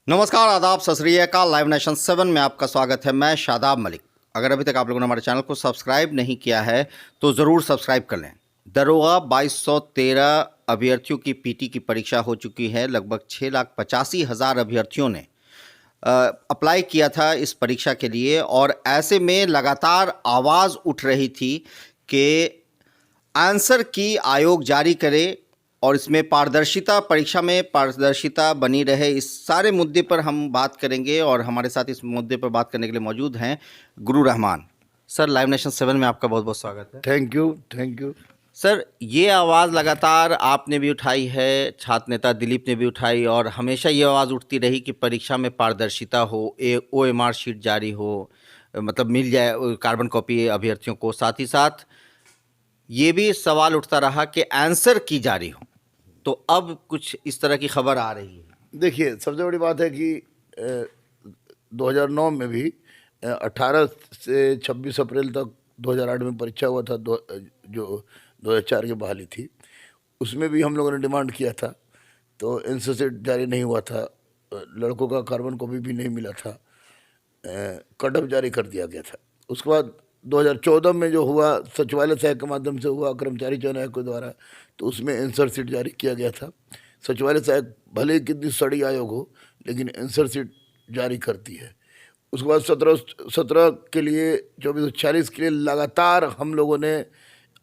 नमस्कार, आदाब, सत श्री अकाल। लाइव नेशन 7 में आपका स्वागत है। मैं शादाब मलिक। अगर अभी तक आप लोगों ने हमारे चैनल को सब्सक्राइब नहीं किया है तो ज़रूर सब्सक्राइब कर लें। दरोगा 2213 अभ्यर्थियों की पीटी की परीक्षा हो चुकी है। लगभग 6,85,000 अभ्यर्थियों ने अप्लाई किया था इस परीक्षा के लिए, और ऐसे में लगातार आवाज़ उठ रही थी कि आंसर की आयोग जारी करे और इसमें पारदर्शिता, परीक्षा में पारदर्शिता बनी रहे। इस सारे मुद्दे पर हम बात करेंगे और हमारे साथ इस मुद्दे पर बात करने के लिए मौजूद हैं गुरु रहमान सर। लाइव नेशन 7 में आपका बहुत बहुत स्वागत है। थैंक यू सर, ये आवाज़ लगातार आपने भी उठाई है, छात्र नेता दिलीप ने भी उठाई, और हमेशा ये आवाज़ उठती रही कि परीक्षा में पारदर्शिता हो, OMR शीट जारी हो, मतलब मिल जाए कार्बन कॉपी अभ्यर्थियों को। साथ ही साथ ये भी सवाल उठता रहा कि आंसर की जारी हो। तो अब कुछ इस तरह की खबर आ रही है। देखिए, सबसे बड़ी बात है कि 2009 में भी 18 से 26 अप्रैल तक 2008 में परीक्षा हुआ था, जो 2004 की बहाली थी। उसमें भी हम लोगों ने डिमांड किया था, तो आंसर शीट जारी नहीं हुआ था, लड़कों का कार्बन कॉपी भी नहीं मिला था, कट ऑफ जारी कर दिया गया था। उसके बाद 2014 में जो हुआ, सचिवालय सहायक के माध्यम से हुआ, कर्मचारी चयन आयोग के द्वारा, तो उसमें आंसर शीट जारी किया गया था। सचिवालय सहायक भले ही कितनी सड़ी आयोग हो, लेकिन आंसर शीट जारी करती है। उसके बाद 17 के लिए 2440 के लिए लगातार हम लोगों ने,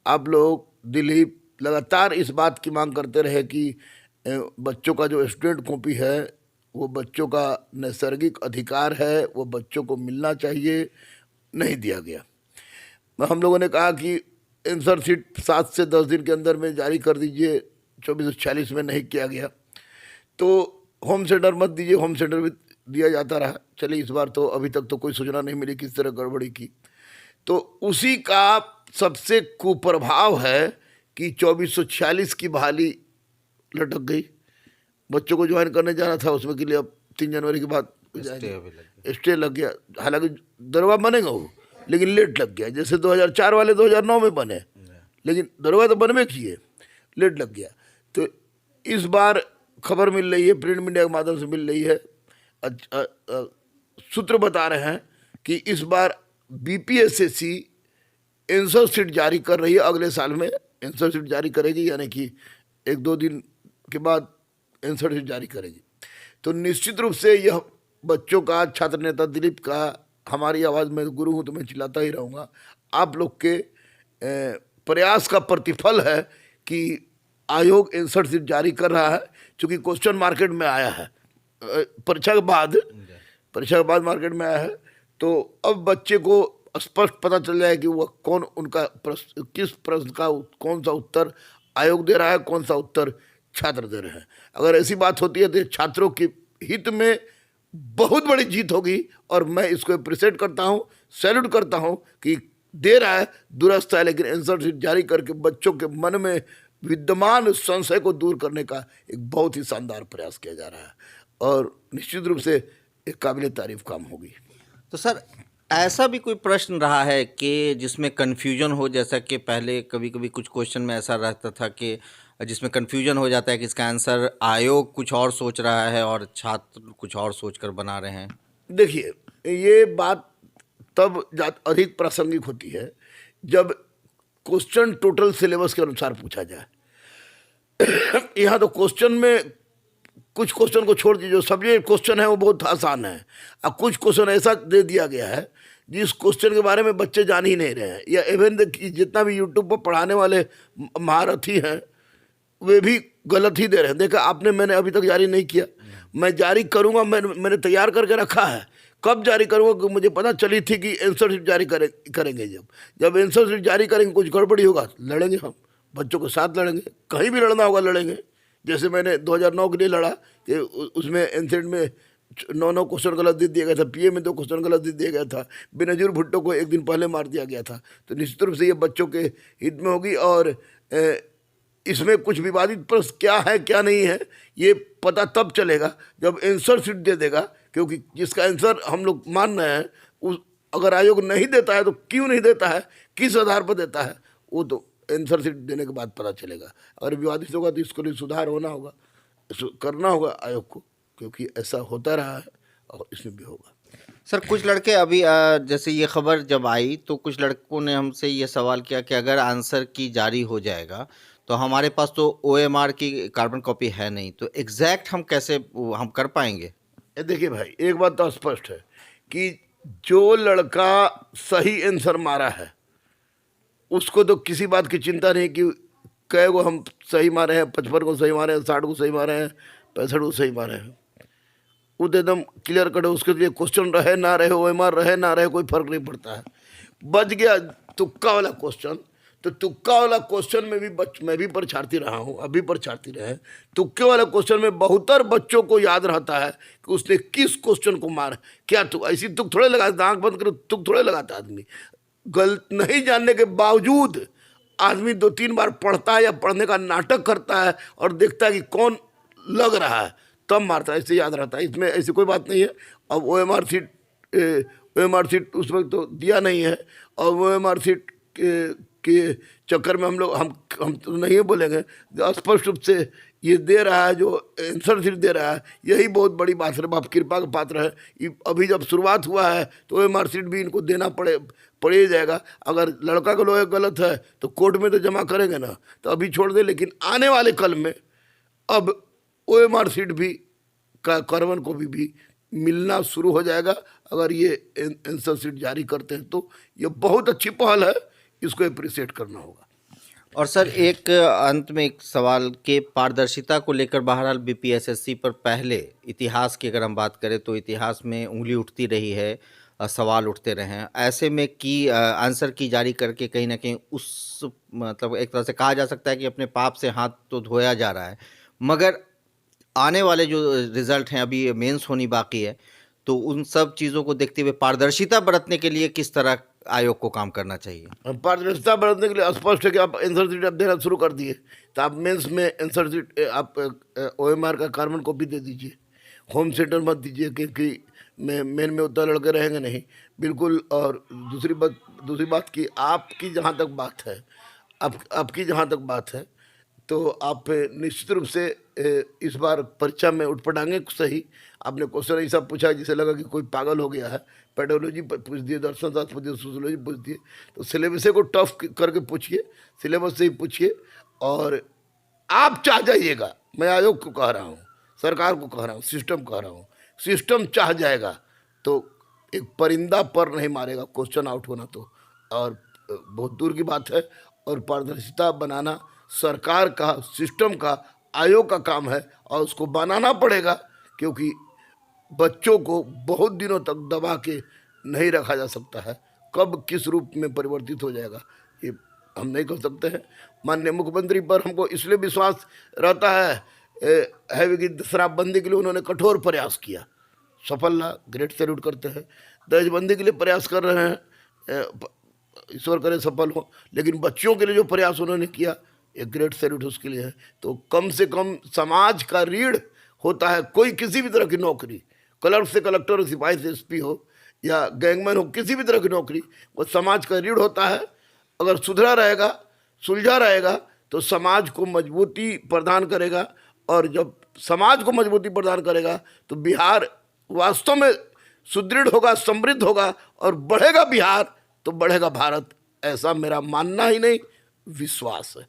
आप लोग, दिलीप, लगातार इस बात की मांग करते रहे कि बच्चों का जो स्टूडेंट कॉपी है वो बच्चों का नैसर्गिक अधिकार है, वो बच्चों को मिलना चाहिए, नहीं दिया गया। हम लोगों ने कहा कि आंसर शीट 7 से 10 दिन के अंदर में जारी कर दीजिए, 2440 में नहीं किया गया। तो होम सेंटर मत दीजिए, होम सेंटर भी दिया जाता रहा। चलिए, इस बार तो अभी तक तो कोई सूचना नहीं मिली किस तरह गड़बड़ी की। तो उसी का सबसे कुप्रभाव है कि 2440 की बहाली लटक गई। बच्चों को ज्वाइन करने जाना था, उसमें के लिए अब 3 जनवरी के बाद स्टे लग गया। हालांकि दरबार बनेगा वो, लेकिन लेट लग गया। जैसे 2004 वाले 2009 में बने, लेकिन दरबार तो बनवे किए, लेट लग गया। तो इस बार खबर मिल रही है, प्रिंट मीडिया के माध्यम से मिल रही है, सूत्र बता रहे हैं कि इस बार BPSSC आंसर शीट जारी कर रही है। अगले साल में आंसर शीट जारी करेगी, यानी कि 1-2 दिन के बाद आंसर शीट जारी करेगी। तो निश्चित रूप से यह बच्चों का, छात्र नेता दिलीप का, हमारी आवाज़ में गुरु हूँ तो मैं चिल्लाता ही रहूँगा, आप लोग के प्रयास का प्रतिफल है कि आयोग आंसर शीट जारी कर रहा है। चूँकि क्वेश्चन मार्केट में आया है, परीक्षा के बाद मार्केट में आया है, तो अब बच्चे को स्पष्ट पता चल जाए कि वह कौन, उनका किस प्रश्न का कौन सा उत्तर आयोग दे रहा है, कौन सा उत्तर छात्र दे रहे हैं। अगर ऐसी बात होती है तो छात्रों के हित में बहुत बड़ी जीत होगी, और मैं इसको अप्रिशिएट करता हूँ, सैल्यूट करता हूँ कि दे रहा है, दुरुस्त है, लेकिन आंसर शीट जारी करके बच्चों के मन में विद्यमान संशय को दूर करने का एक बहुत ही शानदार प्रयास किया जा रहा है, और निश्चित रूप से एक काबिल तारीफ काम होगी। तो सर, ऐसा भी कोई प्रश्न रहा है कि जिसमें कन्फ्यूजन हो, जैसा कि पहले कभी कभी कुछ क्वेश्चन में ऐसा रहता था कि जिसमें कन्फ्यूजन हो जाता है कि इसका आंसर आयोग कुछ और सोच रहा है और छात्र कुछ और सोचकर बना रहे हैं? देखिए, ये बात तब अधिक प्रासंगिक होती है जब क्वेश्चन टोटल सिलेबस के अनुसार पूछा जाए। यहाँ तो क्वेश्चन में कुछ क्वेश्चन को छोड़ दीजिए, जो सब्जेक्ट क्वेश्चन है वो बहुत आसान है, और कुछ क्वेश्चन ऐसा दे दिया गया है जिस क्वेश्चन के बारे में बच्चे जान ही नहीं रहे हैं, या इवन जितना भी यूट्यूब पर पढ़ाने वाले महारथी हैं वे भी गलत ही दे रहे हैं। देखा आपने, मैंने अभी तक जारी नहीं किया, मैं जारी करूँगा, मैंने तैयार करके रखा है। कब जारी करूँगा कि मुझे पता चली थी कि आंसर शीट जारी करेंगे। जब आंसर शीट जारी करेंगे, कुछ गड़बड़ी होगा, लड़ेंगे, हम बच्चों के साथ लड़ेंगे, कहीं भी लड़ना होगा लड़ेंगे। जैसे मैंने 2009 के लिए लड़ा कि उसमें एनसेट में 9 क्वेश्चन गलत दे दिया गया था, PA में 2 क्वेश्चन गलत दे दिया गया था, बेनजीर भुट्टो को एक दिन पहले मार दिया गया था। तो निश्चित रूप से ये बच्चों के हित में होगी, और इसमें कुछ विवादित प्रश्न क्या है क्या नहीं है ये पता तब चलेगा जब आंसर शीट दे देगा, क्योंकि जिसका आंसर हम लोग मान रहे हैं, उस अगर आयोग नहीं देता है तो क्यों नहीं देता है, किस आधार पर देता है, वो तो आंसर शीट देने के बाद पता चलेगा। अगर विवादित होगा तो इसको लिए सुधार होना होगा, करना होगा आयोग को। क्योंकि ऐसा होता रहा है और इसमें भी होगा। सर कुछ लड़के अभी जैसे ये खबर जब आई तो कुछ लड़कों ने हमसे ये सवाल किया कि अगर आंसर की जारी हो जाएगा तो हमारे पास तो ओएमआर की कार्बन कॉपी है नहीं, तो एग्जैक्ट हम कैसे हम कर पाएंगे? ये देखिए भाई, एक बात तो स्पष्ट है कि जो लड़का सही आंसर मारा है उसको तो किसी बात की चिंता नहीं कि कै को हम सही मारे हैं, 55 को सही मारे हैं, 60 को सही मारे हैं, 65 को सही मारे हैं। वो तो एकदम क्लियर कट है, उसके लिए क्वेश्चन रहे ना रहे, ओएमआर रहे ना रहे, कोई फर्क नहीं पड़ता है। बच गया तुक्का वाला क्वेश्चन, तो तुक्का वाला क्वेश्चन में भी मैं भी परीक्षार्थी रहा हूँ, अभी परीक्षार्थी रहे। तुक्के वाला क्वेश्चन में बहुतर बच्चों को याद रहता है कि उसने किस क्वेश्चन को मारा। क्या तुक ऐसी तुक थोड़े लगाता, आंख बंद करो तुक थोड़े लगाता आदमी। गलत नहीं जानने के बावजूद आदमी 2-3 बार पढ़ता है या पढ़ने का नाटक करता है और देखता है कि कौन लग रहा है, तब मारता है, इससे याद रहता है। इसमें ऐसी कोई बात नहीं है। अब ओएमआर सीट उस वक्त तो दिया नहीं है, और ओएमआर सीट के चक्कर में हम तो नहीं बोलेंगे, स्पष्ट रूप से ये दे रहा है, जो आंसर सीट दे रहा है, यही बहुत बड़ी बात है, बाप कृपा का पात्र है। अभी जब शुरुआत हुआ है तो ओएमआर सीट भी इनको देना पड़े ही जाएगा। अगर लड़का का लोग गलत है तो कोर्ट में तो जमा करेंगे ना, तो अभी छोड़ दे, लेकिन आने वाले कल में अब ओएमआर सीट भी कार्बन कॉपी भी मिलना शुरू हो जाएगा। अगर ये आंसर सीट जारी करते हैं तो ये बहुत अच्छी पहल है, इसको अप्रिशिएट करना होगा। और सर एक अंत में एक सवाल के पारदर्शिता को लेकर बहरहाल बीपीएसएससी पर पहले इतिहास की अगर हम बात करें तो इतिहास में उंगली उठती रही है, सवाल उठते रहे हैं। ऐसे में कि आंसर की जारी करके कहीं ना कहीं उस मतलब एक तरह से कहा जा सकता है कि अपने पाप से हाथ तो धोया जा रहा है, मगर आने वाले जो रिजल्ट हैं, अभी मेंस होनी बाकी है, तो उन सब चीज़ों को देखते हुए पारदर्शिता बरतने के लिए किस तरह आयोग को काम करना चाहिए? पारदर्शिता बढ़ाने के लिए स्पष्ट है कि आप आंसर सीट आप देना शुरू कर दिए, तो आप मेंस में आंसर सीट आप ओएमआर का कार्बन कॉपी दे दीजिए। होम सेंटर मत दीजिए, क्योंकि मेन में उतना लड़के रहेंगे नहीं, बिल्कुल। और दूसरी बात की आपकी जहाँ तक बात है, आपकी जहाँ तक बात है, तो आप निश्चित रूप से इस बार परीक्षा में उठपटांगे सही। आपने क्वेश्चन ऐसा पूछा जिसे लगा कि कोई पागल हो गया है। पेडोलॉजी पूछ दिए, दर्शन शास्त्र पूछ दिए, सोशियोलॉजी पूछ दिए, तो सिलेबस को टफ करके पूछिए, सिलेबस से ही पूछिए। और आप चाह जाइएगा, मैं आयोग को कह रहा हूँ, सरकार को कह रहा हूँ, सिस्टम कह रहा हूँ, सिस्टम चाह जाएगा तो एक परिंदा पर नहीं मारेगा क्वेश्चन आउट होना तो, और बहुत दूर की बात है। और पारदर्शिता बनाना सरकार का, सिस्टम का, आयोग का काम है, और उसको बनाना पड़ेगा, क्योंकि बच्चों को बहुत दिनों तक दबा के नहीं रखा जा सकता है। कब किस रूप में परिवर्तित हो जाएगा ये हम नहीं कह सकते हैं। माननीय मुख्यमंत्री पर हमको इसलिए विश्वास रहता है कि शराबबंदी के लिए उन्होंने कठोर प्रयास किया, सफल रहा, ग्रेट सैल्यूट करते हैं। दहेजबंदी के लिए प्रयास कर रहे हैं, ईश्वर करे सफल हो, लेकिन बच्चियों के लिए जो प्रयास उन्होंने किया, एक ग्रेट सैल्यूट उसके लिए है। तो कम से कम समाज का रीढ़ होता है, कोई किसी भी तरह की नौकरी, क्लर्क से कलेक्टर हो, सिपाही से एसपी हो, या गैंगमैन हो, किसी भी तरह की नौकरी, वो समाज का रीढ़ होता है। अगर सुधरा रहेगा, सुलझा रहेगा, तो समाज को मजबूती प्रदान करेगा, और जब समाज को मजबूती प्रदान करेगा तो बिहार वास्तव में सुदृढ़ होगा, समृद्ध होगा, और बढ़ेगा बिहार तो बढ़ेगा भारत, ऐसा मेरा मानना ही नहीं, विश्वास है।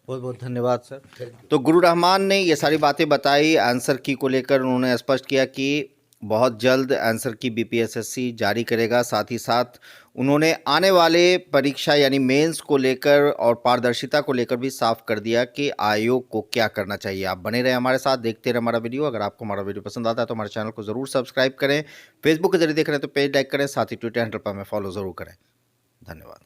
बहुत बहुत धन्यवाद सर। तो गुरु रहमान ने ये सारी बातें बताई आंसर की को लेकर। उन्होंने स्पष्ट किया कि बहुत जल्द आंसर की बीपीएसएससी जारी करेगा। साथ ही साथ उन्होंने आने वाले परीक्षा यानी मेंस को लेकर और पारदर्शिता को लेकर भी साफ कर दिया कि आयोग को क्या करना चाहिए। आप बने रहे हमारे साथ, देखते रहे हमारा वीडियो। अगर आपको हमारा वीडियो पसंद आता है तो हमारे चैनल को ज़रूर सब्सक्राइब करें। फेसबुक के जरिए देख रहे हैं तो पेज लाइक करें, साथ ही ट्विटर हैंडल पर हमें फॉलो ज़रूर करें। धन्यवाद।